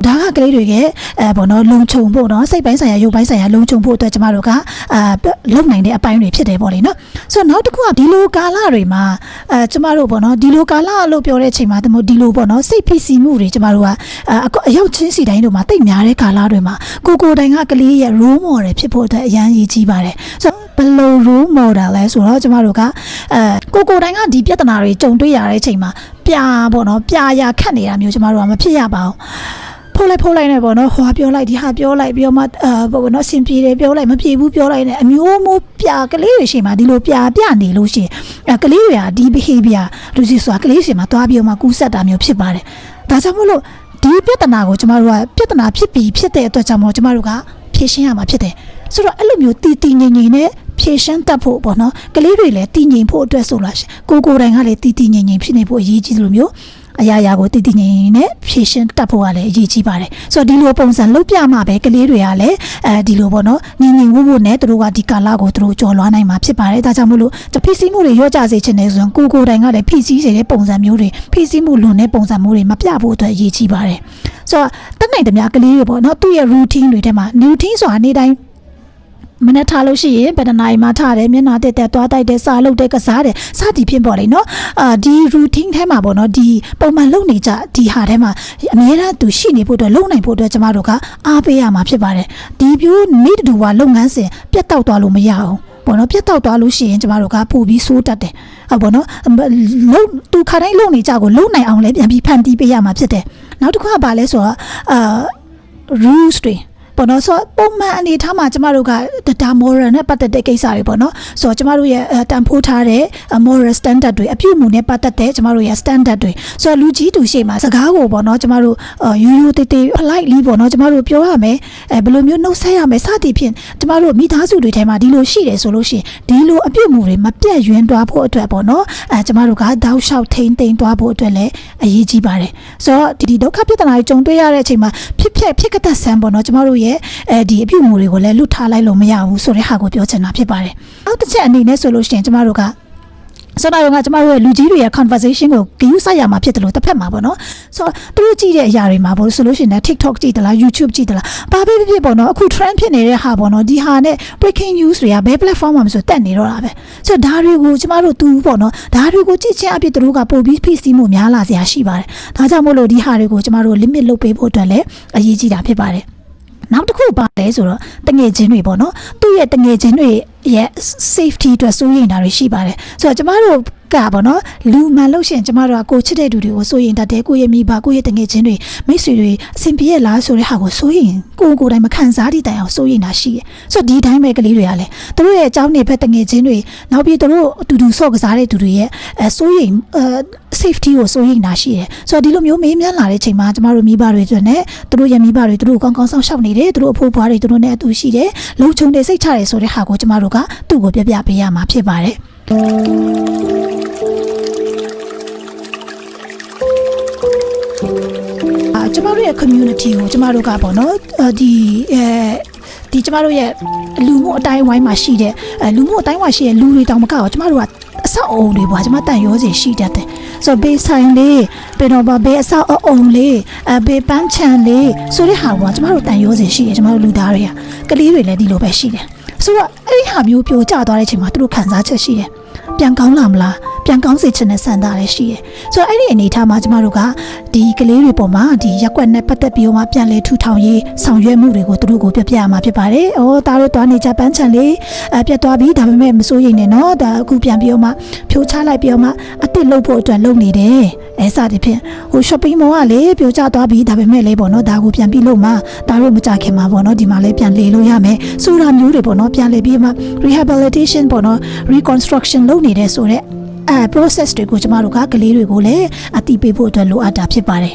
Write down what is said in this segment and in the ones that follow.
ဒါကကလေးတွေကဘောနော်လုံခြုံဖို့နော်စိတ်ပိုင်းဆိုင်ရာရုပ်ပိုင်းဆိုင်ရာလုံခြုံဖို့အတွက်ကျမတို့ကလုံနိုင်တဲ့အပိုင်းတွေဖြစ်တယ်ပေါ့လေနော်ဆိုတော့နောက်တစ်ခုကဒီလိုကာလတွေမှာကျမတို့ပေါ့နော်ဒီလိုကာလလို့ပြောတဲ့အချိန်မှာဒီလိုပေါ့နော်စိတ်ဖိစီးမှုတွေကျမတို့ကအရောက်ချင်းစီတိုင်းတို့မှာတိတ်များတဲ့ကာလတွေမှာကိုတိုင်ကကလေးရဲ့ role model ဖြစ်ဖို့အတွက်အရန်ရည်ကြီးပါတယ်ဆိုတော့ဘယ်လို role model လဲဆိုတော့ကျမတို့ကကိုတိုင်ကဒီပြဿနာတွေကြုံတွေ့ရတဲ့အချိန်မှာပြပေါ့နော်ပြရာခတ်နေတာမျိုးကျမတို့ကမဖြစ်ရပါဘူးဖိုးလိုက်နေပေါ့နော်ဟွာပြောလိုက်ဒီဟာပြောလိုက်ပြီးတော့မှပေါ့နော်အဆင်ပြေတယ်ပြောလိုက်မပြေဘူးပြောလိုက်နဲ့အမျိုးမျိုးပြကလေးတွေရှိမှဒီလိုပြနေလို့ရှိရင်ကလေးတွေကဒီ behavior လူစီဆိုတာကလေးတွေမှာသွားပြီးတော့မှကူးဆက်တာမျိုးဖြစ်ပါတယ်ဒါကြောင့်မို့လို့ဒီပြဿနာကိုကျမတို့ကပြဿနာဖြစ်ပြီးဖြစ်တဲ့အတွက်ကြောင့်မို့ကျမတို့ကဖြေရှင်းရမှာဖြစ်တယ်ဆိုတော့အဲ့လိုမျိုးတည်ငြိမ်နဲ့ဖြေရှင်းတတ်ဖို့ပေါ့နော်ကလေးတွေလည်းတည်ငြိမ်ဖို့အတွက်ဆိုလို့ကိုတိုင်ကလည်းတည်ငြိမ်ဖြစ်နေဖို့အရေးကြီးသလိုမျိုးအရာကိုတည်ငြိမ်နဲ့ဖြေရှင်းတတ်ဖို့ကလည်းအရေးကြီးပါတယ်ဆိုတော့ဒီလိုပုံစံလုပ်ပြမှပဲကလေးတွေကလည်းဒီလိုပေါ့နော်ငြိမ်ဝှနဲ့သူတို့ကဒီကာလကိုသူတို့ကြော်လွှားနိုင်မှာဖြစ်ပါတယ်ဒါကြောင့်မို့လို့ဖိစီးမှုတွေရော့ကျစေချင်တယ်ဆိုရင်ကိုတိုင်ကလည်းဖိစီးစေတဲ့ပုံစံမျိုးတွေဖိစီးမှုလွန်တဲ့ပုံစံမျိုးတွေမပြဖို့အတွက်အရေးကြီးပါတယ်ဆိုတော့တက်နိုင်တဲ့များကလေးတွေပေါ့နော်သူ့ရဲ့ routine တွေထဲမှာ routine ဆိုတာနေ့တိုင်းမနေ့ထားလို့ရှိရင်ဘယ်နှနိုင်မှထားတယ်မျက်နှာတက်သွားတိုက်တယ်စားလုပ်တယ်ကစားတယ်စသည်ဖြင့်ပေါ့လေနော်ဒီ routine ထဲမှာပေါ့နော်ဒီပုံမှန်လုပ်နေကြဒီဟာထဲမှာအများအားသူရှိနေဖို့အတွက်လုပ်နိုင်ဖို့အတွက်ကျမတို့ကအားပေးရမှာဖြစ်ပါတယ်ဒီပြိုးနေ့တူကလုပ်ငန်းစဉ်ပြတ်တောက်သွားလို့မရအောင်ပေါ့နော်ပြတ်တောက်သွားလို့ရှိရင်ကျမတို့ကပို့ပြီးစိုးတတ်တယ်ဟုတ်ပေါ့နော်သူခါတိုင်းလုပ်နေကြကိုလုပ်နိုင်အောင်လည်းပြန်ပြီးဖန်တီးပေးရမှာဖြစ်တယ်နောက်တစ်ခုကဘာလဲဆိုတော့rules တွေပေါ့နော်ဆိုပုံမှန်အနေထားမှာကျမတို့ကဒါ moral နဲ့ပတ်သက်တဲ့ကိစ္စတွေပေါ့နော်ဆိုတော့ကျမတို့ရဲ့တန်ဖိုးထားတဲ့ moral standard တွေအပြုအမူနဲ့ပတ်သက်တဲ့ကျမတို့ရဲ့ standard တွေဆိုတော့လူကြီးတူရှိမှာစကားကိုပေါ့နော်ကျမတို့ရိုးရိုးသေးသေး politely ပေါ့နော်ကျမတို့ပြောရမယ်ဘယ်လိုမျိုးနှုတ်ဆက်ရမယ်စသည်ဖြင့်ကျမတို့မိသားစုတွေထဲမှာဒီလိုရှိတယ်ဆိုလို့ရှိရင်ဒီလိုအပြုအမူတွေမပြတ်ယွင်းသွားဖို့အတွက်ပေါ့နော်ကျမတို့ကတောက်လျှောက်ထိန်းသိမ်းသွားဖို့အတွက်လည်းအရေးကြီးပါတယ်ဆိုတော့ဒီဒုက္ခပြဿနာတွေကြုံတွေ့ရတဲ့အချိန်မှာဖြစ်ကတတ်ဆန်းပေါ့နော်ကျမတို့ရဲ့ဒီအပြုအမူတွေကိုလည်းလွတ်ထားလိုက်လို့မရဘူးဆိုတဲ့ဟာကိုပြောချင်တာဖြစ်ပါတယ်။နောက်တစ်ချက်အနေနဲ့ဆိုလို့ရှိရင်ကျမတို့ကဆိုတော့ကျမတို့ရဲ့လူကြီးတွေရဲ့ conversation ကိုဂရုစိုက်ရမှာဖြစ်တယ်လို့တစ်ဖက်မှာပေါ့နော်ဆိုတော့သူတို့ကြည့်တဲ့အရာတွေမှာပေါ့ဆိုလို့ရှိရင် TikTok ကြည့်သလား YouTube ကြည့်သလားဘာပဲဖြစ်ပေါ့နော်အခု trend ဖြစ်နေတဲ့ဟာပေါ့နော်ဒီဟာနဲ့ breaking news တွေကဘယ် platform မှာမဆိုတက်နေတော့တာပဲဆိုတော့ဒါတွေကိုကျမတို့သူပေါ့နော်ဒါတွေကိုကြည့်ချင်းအပြည့်သူတို့ကပို့ပြီးဖိစီးမှုများလာစရာရှိပါတယ်ဒါကြောင့်မို့လို့ဒီဟာတွေကိုကျမတို့ limit လုပ်ပေးဖို့အတွက်လည်းအရေးကြီးတာဖြစ်ပါတယ်နောက်တစ်ခုပါလဲဆိုတော့တငယ်ချင်းတွေပေါ့နော်သူ့ရဲ့တငယ်ချင်းတွေရဲ့ safety အတွက်စိုးရိမ်တာတွေရှိပါတယ်ဆိုတော့ကျမတို့ကပေါ့နော်လူမှန်လို့ရှိရင်ကျမတို့ကကိုချစ်တဲ့သူတွေကိုစိုးရိမ်တတ်တယ်ကိုရဲ့မိဘကိုရဲ့တငယ်ချင်းတွေမိတ်ဆွေတွေအဆင်ပြေရလားဆိုတဲ့ဟာကိုစိုးရိမ်ကိုတိုင်းမခံစားသည့်တိုင်အောင်စိုးရိမ်တာရှိတယ်ဆိုတော့ဒီတိုင်းပဲကလေးတွေကလည်းသူတို့ရဲ့အကြောင်းတွေပဲတငယ်ချင်းတွေနောက်ပြီးသူတို့အတူတူဆော့ကစားတဲ့သူတွေရဲ့စိုးရိမ်safety ကိုစိုးရိမ်တာရှိတယ်ဆိုတော့ဒီလိုမျိုးမေးမြန်းလာတဲ့ချိန်မှာကျမတို့မိဘတွေအတွက်နဲ့သူတို့ရဲ့မိဘတွေသူတို့ကောင်းကောင်းဆောင်ရှောက်နေတယ်သူတို့အဖိုးဖွားတွေသူတို့နဲ့အတူရှိတယ်လုံခြုံတဲ့စိတ်ချတယ်ဆိုတဲ့ဟာကိုကျမတို့ကသူ့ကိုပြပြပေးရမှာဖြစ်ပါတယ်ကျမတို့ရဲ့ community ကိုကျမတို့ကပေါ့နော်ဒီကျမတို့ရဲ့လူမှုအတိုင်းအဝိုင်းမှာရှိတဲ့လူမှုအတိုင်းအဝိုင်းရှိတဲ့လူတွေတောင်မကတော့ကျမတို့ကအဆောက်အုံတွေပေါ့ကျမတန်ရောစီရှိတတ်တယ်ဆိုတော့ဘေးဆိုင်လေးဘေးတော့ဘေးအဆောက်အုံလေးဘေးပန်းချန်လေးဆိုတဲ့ဟာကကျမတို့တန်ရောစီရှိတယ်ကျမတို့လူသားတွေကကလေးတွေလည်းဒီလိုပဲရှိတယ်ဆိုတော့အဲ့ဒီဟာမျိုးပြိုကျသွားတဲ့အချိန်မှာသူတို့ခံစားချက်ရှိတယ်ပြန်ကောင်းလာမလားပြန်ကောင်းစေချင်တဲ့ဆန္ဒလည်းရှိတယ်ဆိုတော့အဲ့ဒီအနေထားမှာကျမတို့ကဒီကလေးတွေပေါ်မှာဒီရက်ွက်နဲ့ပတ်သက်ပြီးတော့မှပြန်လေထူထောင်ရေးဆောင်ရွက်မှုတွေကိုသူတို့ကိုပြပြရမှာဖြစ်ပါတယ်။အော်ဒါတို့သွားနေကြပန်းချန်လေးပြတ်သွားပြီဒါပေမဲ့မစိုးရိမ်နဲ့နော်ဒါအခုပြန်ပြီးတော့မှဖြိုးချလိုက်ပြီးတော့မှအစ်စ်လုပ်ဖို့အတွက်လုပ်နေတယ်။အဲစသည်ဖြင့်ဟို shopping mall ကလေပြိုကျသွားပြီဒါပေမဲ့လေပေါ့နော်ဒါကိုပြန်ပြီးလုပ်မှာဒါတို့မကြခင်မှာပေါ့နော်ဒီမှာလေပြန်လေလို့ရမယ်။ဆိုတာမျိုးတွေပေါ့နော်ပြန်လေပြီးမှ rehabilitation ပေါ့နော် reconstruction လုပ်နေတဲ့ဆိုတဲ့process တွေကိုကျမတို့ကကလေးတွေကိုလည်းအသိပေးဖို့အတွက်လိုအပ်တာဖြစ်ပါတယ်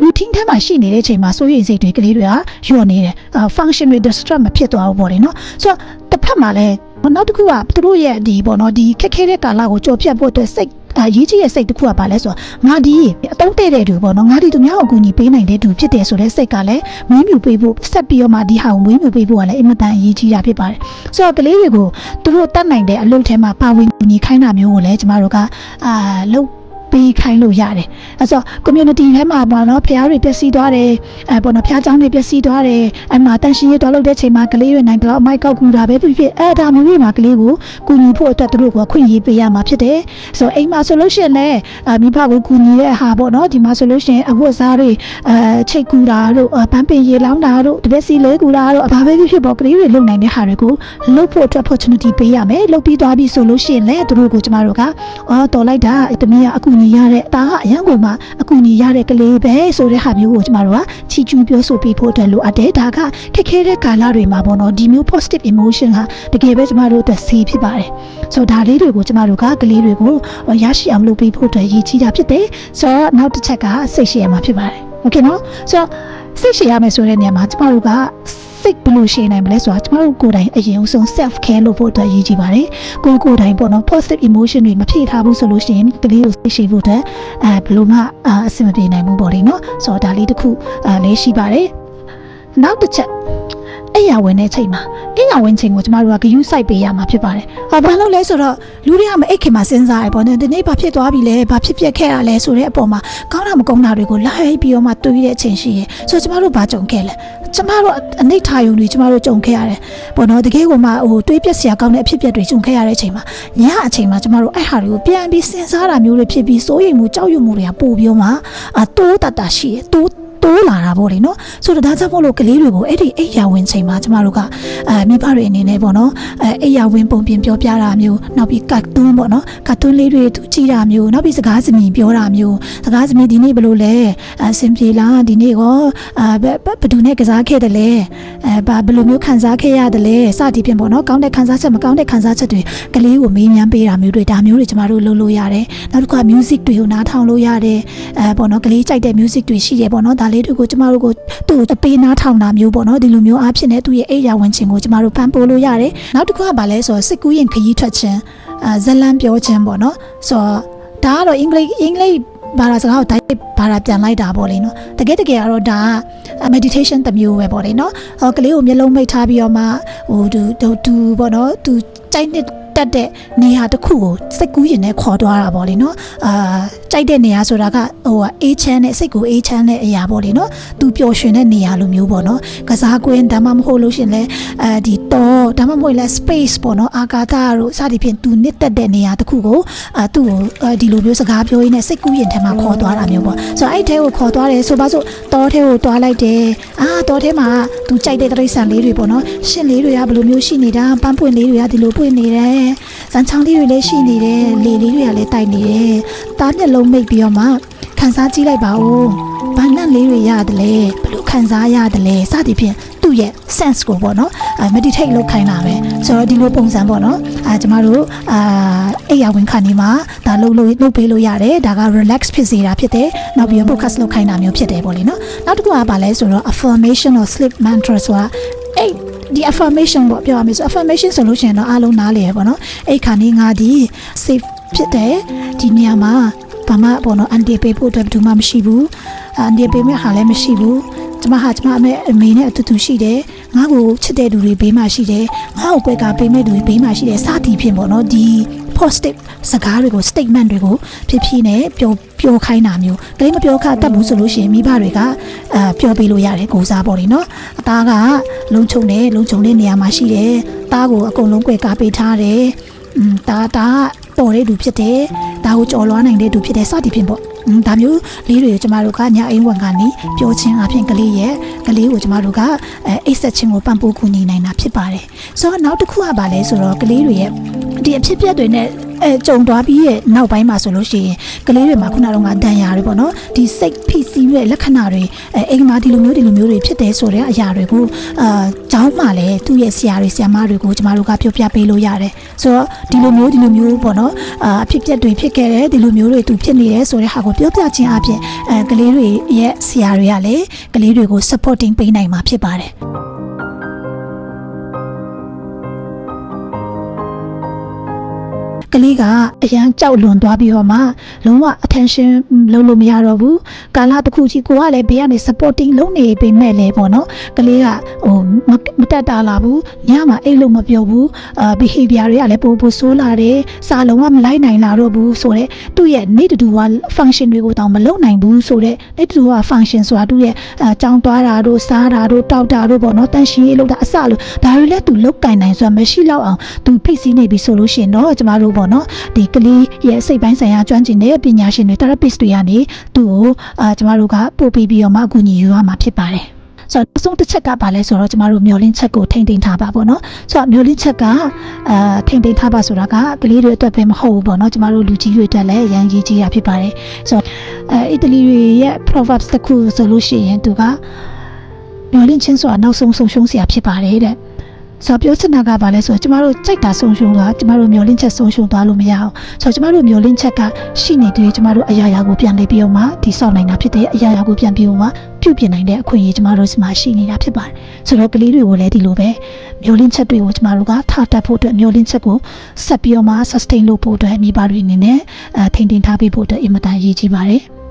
routine ထဲမှာရှိနေတဲ့အချိန်မှာစိုးရိမ်စိတ်တွေကလေးတွေကညှော့နေတယ် function တွေ disrupt မဖြစ်သွားဘူးပေါ့လေနော်ဆိုတော့တစ်ဖက်မှာလည်းနောက်တစ်ခုကသူတို့ရဲ့ဒီပေါ့နော်ဒီခက်ခဲတဲ့ကာလကိုကြော်ဖြတ်ဖို့အတွက်စိတ်ရေးကြီးရဲ့စိတ်တစ်ခုကပါလဲဆိုတော့ငါဒီအတုံးတဲ့တဲ့သူပေါ့နော်ငါဒီသူများကိုအကူအညီပေးနိုင်တဲ့သူဖြစ်တယ်ဆိုတဲ့စိတ်ကလည်းမွေးမြူပေးဖို့ဆက်ပြီးတော့မှဒီဟာကိုမွေးမြူပေးဖို့ကလည်းအင်မတန်အရေးကြီးတာဖြစ်ပါတယ်ဆိုတော့ကလေးတွေကိုသူတို့တတ်နိုင်တဲ့အလုပ်ထဲမှာပါဝင်ကူညီခိုင်းတာမျိုးကိုလည်းကျမတို့ကလုပ် ပေးခိုင်းလို့ရတယ်အဲ့ဆို community ထဲမှာပေါ့နော်ဖျားတွေပျက်စီးသွားတယ်ပေါ့နော်ဖျားเจ้าတွေပျက်စီးသွားတယ်အဲ့မှာတန်ရှင်းရေးတော်လုပ်တဲ့ချိန်မှာကလေးတွေနိုင်တော့အမိုက်ကောက်ကူတာပဲဖြစ်ဖြစ်အဲ့ဒါမျိုးတွေမှာကလေးကိုကူညီဖို့အတွက်သူတို့ကခွင့်ရေးပေးရမှာဖြစ်တယ်ဆိုတော့အိမ်မှာဆိုလို့ရှိရင်လည်းမိဘကိုကူညီတဲ့ဟာပေါ့နော်ဒီမှာဆိုလို့ရှိရင်အဝတ်စားတွေချိတ်ကူတာတို့ပန်းပင်ရေလောင်းတာတို့တပည့်စီလေးကူတာတို့ဘာပဲဖြစ်ဖြစ်ပေါ့ကလေးတွေလုပ်နိုင်တဲ့ဟာတွေကိုလုပ်ဖို့အတွက် opportunity ပေးရမယ်လုပ်ပြီးသွားပြီဆိုလို့ရှိရင်လည်းသူတို့ကိုကျမတို့ကတော်လိုက်တာတမီးကအကူအညီရတဲ့ဒါကအရန်ကိုမှအကူအညီရတဲ့ကလေးပဲဆိုတဲ့ဟာမျိုးကိုကျမတို့ကချီကျူးပြောဆိုပေးဖို့အတွက်လိုအပ်တယ်ဒါကခက်ခဲတဲ့ကာလတွေမှာပေါ့နော်ဒီမျိုး positive emotion ဟာတကယ်ပဲကျမတို့အတွက်ဆေးဖြစ်ပါတယ်ဆိုတော့ဒါလေးတွေကိုကျမတို့ကကလေးတွေကိုရရှိအောင်လုပ်ပေးဖို့အတွက်ရည်ကြီးတာဖြစ်တယ်ဆိုတော့နောက်တစ်ချက်ကစိတ်ရှိရမှာဖြစ်ပါတယ်โอเคနော်ဆိုတော့စိတ်ရှိရမယ်ဆိုတဲ့နေရာမှာကျမတို့ကစိတ်ဘယ်လိုရှိနိုင်မလဲဆိုတာကျမတို့ကိုယ်တိုင်အရင်ဆုံး self care လုပ်ဖို့အတွက်ရည်ကြီးပါတယ်ကိုယ်တိုင်ပေါ့နော် positive emotion တွေမဖြည့်ထားဘူးဆိုလို့ရှိရင်ကလေးကိုစိတ်ရှိဖို့အတွက်ဘယ်လိုမှအဆင်မပြေနိုင်ဘူးပေါ့လေနော်ဆိုတော့ဒါလေးတစ်ခုလေးရှိပါတယ်နောက်တစ်ချက်အဲ့ရဝင်တဲ့ချိန်မှာအဲ့ရဝင်ချိန်ကိုကျမတို့ကဂယုစိုက်ပေးရမှာဖြစ်ပါတယ်ဘာလို့လဲဆိုတော့လူတွေကမအိတ်ခင်မှာစဉ်းစားရပေါ့နော်ဒီနေ့ဘာဖြစ်သွားပြီလဲဘာဖြစ်ပျက်ခဲ့ရလဲဆိုတဲ့အပေါ်မှာကောင်းတာမကောင်းတာတွေကိုလိုက်ပြီးတော့မှတွေးတဲ့အချိန်ရှိရဲဆိုတော့ကျမတို့ဘာကြုံခဲ့လဲကျမတို့အနိဋ္ဌာယုံတွေကျမတို့ကြုံခဲ့ရတယ်ပေါ့နော်တကယ်ကိုမှတွေးပြက်စရာကောင်းတဲ့အဖြစ်အပျက်တွေကြုံခဲ့ရတဲ့အချိန်မှာညအချိန်မှာကျမတို့အဲ့ဟာတွေကိုပြန်ပြီးစဉ်းစားတာမျိုးတွေဖြစ်ပြီးစိုးရိမ်မှုကြောက်ရွံ့မှုတွေကပို့ပြီးမှတိုးတရှိရဲတိုးလာတာပေါ့လေနော်ဆိုတော့ဒါကြောင့်မို့လို့ကလေးတွေကိုအဲ့ဒီအိယာဝင်ချိန်မှာကျမတို့ကမိဘတွေအနေနဲ့ပေါ့နော်အိယာဝင်ပုံပြင်ပြောပြတာမျိုးနောက်ပြီးကာတွန်းပေါ့နော်ကာတွန်းလေးတွေသူကြည့်တာမျိုးနောက်ပြီးစကားစမြည်ပြောတာမျိုးစကားစမြည်ဒီနေ့ဘယ်လိုလဲအဆင်ပြေလားဒီနေ့ရောဘယ်သူနဲ့ကစားခဲ့တယ်လဲဘယ်လိုမျိုးခံစားခဲ့ရတယ်လဲစသည်ဖြင့်ပေါ့နော်ကောင်းတဲ့ခံစားချက်မကောင်းတဲ့ခံစားချက်တွေကလေးကိုမေးမြန်းပေးတာမျိုးတွေဒါမျိုးတွေကျမတို့လုပ်လို့ရတယ်နောက်တစ်ခါ music တွေကိုနားထောင်လို့ရတယ်ပေါ့နော်ကလေးကြိုက်တဲ့ music တွေရှိတယ်ပေါ့နော်လေးတွေကိုကျမတို့ကိုသူ့အပေးနားထောင်တာမျိုးပေါ့နော်ဒီလိုမျိုးအားဖြင့်လည်းသူ့ရဲ့အိယာဝင်ခြင်းကိုကျမတို့ဖန်ပိုးလို့ရတယ်နောက်တစ်ခုကဘာလဲဆိုတော့စစ်ကူးရင်ခရီးထွက်ခြင်းဇလန်းပြောခြင်းပေါ့နော်ဆိုတော့ဒါကတော့အင်္ဂလိပ်ဘာသာစကားကိုတိုက်ဘာသာပြန်လိုက်တာပေါ့လေနော်တကယ်ကတော့ဒါက meditation တစ်မျိုးပဲပေါ့လေနော်ကလေးကိုမျက်လုံးမိတ်ထားပြီးတော့မှသူပေါ့နော်သူကြိုက်တဲ့တက်တဲ့နေရာတစ်ခုကိုစိတ်ကူးရင်နဲ့ခေါ်သွားတာပေါ့လေနော်ကြိုက်တဲ့နေရာဆိုတာကအေးချမ်းတဲ့စိတ်ကိုအေးချမ်းတဲ့အရာပေါ့လေနော်သူပျော်ရွှင်တဲ့နေရာလိုမျိုးပေါ့နော်ကစားကွင်းဒါမှမဟုတ်လို့ရှင်လဲဒီတော့ဒါမှမဟုတ်လဲ space ပေါ့နော်အာကာသတို့စသည်ဖြင့်သူနှစ်သက်တဲ့နေရာတစ်ခုကိုသူ့ကိုဒီလိုမျိုးစကားပြောရင်းနဲ့စိတ်ကူးရင်ထဲမှာခေါ်သွားတာမျိုးပေါ့ဆိုတော့အဲ့ထဲကိုခေါ်သွားတယ်ဆိုပါစို့တောထဲကိုတွားလိုက်တယ်တောထဲမှာသူကြိုက်တဲ့တိရစ္ဆာန်လေးတွေပေါ့နော်ရှင်လေးတွေကဘယ်လိုမျိုးရှိနေတာပန်းပွင့်လေးတွေကဒီလိုပွင့်နေတယ်စမ်းချောင်းလေးတွေလည်းရှိနေတယ်လေလေးတွေကလည်းတိုက်နေတယ်တားမျက်လုံးမိတ်ပြီးတော့မှခန်းစားကြည့်လိုက်ပါဦးဘာနဲ့လေးတွေရတယ်လဲဘယ်လိုခန်းစားရတယ်လဲစသည်ဖြင့်သူ့ရဲ့ sense ကိုပေါ့နော်meditate လုပ်ခိုင်းတာပဲဆိုတော့ဒီလိုပုံစံပေါ့နော်ကျမတို့အိယာဝင်ခါနေမှာဒါလုပ်ပေးလို့ရတယ်ဒါက relax ဖြစ်စေတာဖြစ်တယ်နောက်ပြီးတော့ focus လုပ်ခိုင်းတာမျိုးဖြစ်တယ်ပေါ့လေနော်နောက်တစ်ခုကဘာလဲဆိုတော့ affirmation or sleep mantra ဆိုတာဒီ affirmation ပေါ့ပြောရမယ်ဆို affirmation ဆိုလို့ရှိရင်တော့အားလုံးနားလည်ရပေါ့နော်အဲ့ခါနေငါဒီ safe ဖြစ်တယ်ဒီနေရာမှာဘာမှပေါ့နော်အန်တီပေးဖို့အတွက်ဘာမှမရှိဘူးအန်တီပေးမဲ့ဟာလည်းမရှိဘူးကျမအမေနဲ့အတူတူရှိတယ်ငါ့ကိုချစ်တဲ့သူတွေဘေးမှာရှိတယ်ငါ့ကိုကွဲကားပေးမဲ့သူတွေဘေးမှာရှိတယ်စသည်ဖြင့်ပေါ့နော်ဒီ positive စကားတွေကို statement တွေကိုဖြည်းဖြည်းနဲ့ပြောခိုင်းတာမျိုးကလေးမပြောခတတ်ဘူးဆိုလို့ရှိရင်မိဘတွေကပြောပေးလို့ရတယ်ကိုစားပေါ့လေနော်အသားကလုံခြုံတဲ့နေရာမှာရှိတယ်သားကိုအကုန်လုံးကွဲကားပေးထားတယ်ဒါတော်တဲ့သူဖြစ်တယ်ဒါကိုကြော်လွှားနိုင်တဲ့သူဖြစ်တယ်စသည်ဖြင့်ပေါ့ဒါမျိုးလေးတွေကိုကျမတို့ကညအိမ်ဝန်ကနေပြောချင်းအဖြစ်ကလေးကိုကျမတို့ကအိတ်ဆက်ချင်းကိုပံ့ပိုးကူညီနိုင်တာဖြစ်ပါတယ်ဆိုတော့နောက်တစ်ခုကဘာလဲဆိုတော့ကလေးတွေရဲ့ဒီအဖြစ်အပျက်တွေနဲ့ကြုံသွားပြီးရဲ့နောက်ပိုင်းမှာဆိုလို့ရှိရင်ကလေးတွေမှာခုနကတော့ဒဏ်ရာတွေပေါ့နော်ဒီစိတ်ဖိစီးရဲ့လက္ခဏာတွေအိမ်မှာဒီလိုမျိုးတွေဖြစ်တယ်ဆိုတဲ့အရာတွေကိုကျောင်းမှာလည်းသူ့ရဲ့ဆရာမတွေကိုကျမတို့ကပြောပြပေးလို့ရတယ်ဆိုတော့ဒီလိုမျိုးပေါ့နော်အဖြစ်အပျက်တွေဖြစ်ခဲ့တယ်ဒီလိုမျိုးတွေသူဖြစ်နေတယ်ဆိုတဲ့ဟာကိုပြောပြခြင်းအပြင်ကလေးတွေရဲ့ဆရာတွေကလည်းကလေးတွေကို supporting ပေးနိုင်မှာဖြစ်ပါတယ်က ကလေးကအရန်ကြောက်လွန်သွားပြီးတော့မှလုံးဝ attention လုံးလို့မရတော့ဘူးကာလတစ်ခုကြီးကိုကလည်းဘေးကနေ supporting လုပ်နေပေမဲ့လည်းပေါ့နော်ကလေးကမတက်တာလာဘူးညမှာအိတ်လို့မပြောဘူးbehavior တွေကလည်းပိုဆိုးလာတယ်စာလုံးဝမလိုက်နိုင်လာတော့ဘူးဆိုတော့သူ့ရဲ့နေ့တူက function တွေကိုတောင်မလုပ်နိုင်ဘူးဆိုတော့နေ့တူက function ဆိုတာသူ့ရဲ့ကြောင်းသွားတာတို့စားတာတို့တောက်တာတို့ပေါ့နော်တန်ရှင်းရေးလုပ်တာအစလို့ဒါတွေလည်းသူလုပ်ကင်နိုင်ဆိုတာမရှိတော့အောင်သူဖိတ်စည်းနေပြီဆိုလို့ရှိရင်တော့ကျမတို့ပေါ့နော်ဒီကလေးရဲ့စိတ်ပိုင်းဆိုင်ရာကျွမ်းကျင်တဲ့ပညာရှင်တွေ therapist တွေကနေသူ့ကိုကျမတို့ကပို့ပြီးတော့မှအကူအညီယူရမှာဖြစ်ပါတယ်ဆိုတော့အဆုံးတစ်ချက်ကပါလဲဆိုတော့ကျမတို့မျောလင်းချက်ကိုထိမ့်သိမ်းထားပါပေါ့နော်ဆိုတော့မျောလင်းချက်ကထိမ့်သိမ်းထားပါဆိုတာကကလေးတွေအတွက်ပဲမဟုတ်ဘူးပေါ့နော်ကျမတို့လူကြီးတွေအတွက်လည်းအရင်ကြီးကြီးရဖြစ်ပါတယ်ဆိုတော့အီတလီရဲ့ proverbs တစ်ခုဆိုလို့ရှိရင်သူကမျောလင်းခြင်းဆိုတာနောက်ဆုံးဆုံးရှုံးစရာဖြစ်ပါတယ်တဲ့ဆိုတော့ပြောချင်တာကဘာလဲဆိုတော့ကျမတို့ကြိုက်တာဆုံးရှုံးသွားကျမတို့မျောလင်းချက်ဆုံးရှုံးသွားလို့မရအောင်ဆိုတော့ကျမတို့မျောလင်းချက်ကရှိနေသေးတယ်ကျမတို့အရာရာကိုပြန်နေပြီးတော့မှဒီဆောက်နိုင်တာဖြစ်တယ်အရာရာကိုပြန်ပြီးတော့မှပြုပြင်နိုင်တဲ့အခွင့်အရေးကျမတို့စီမှာရှိနေတာဖြစ်ပါတယ်ဆိုတော့ကလေးတွေကိုလည်းဒီလိုပဲမျောလင်းချက်တွေကိုကျမတို့ကထားတတ်ဖို့အတွက်မျောလင်းချက်ကိုဆက်ပြီးတော့မှ sustain လုပ်ဖို့အတွက်မိဘတွေအနေနဲ့ထိန်းသိမ်းထားပေးဖို့အတွက်အင်မတန်ရည်ကြီးပါတယ်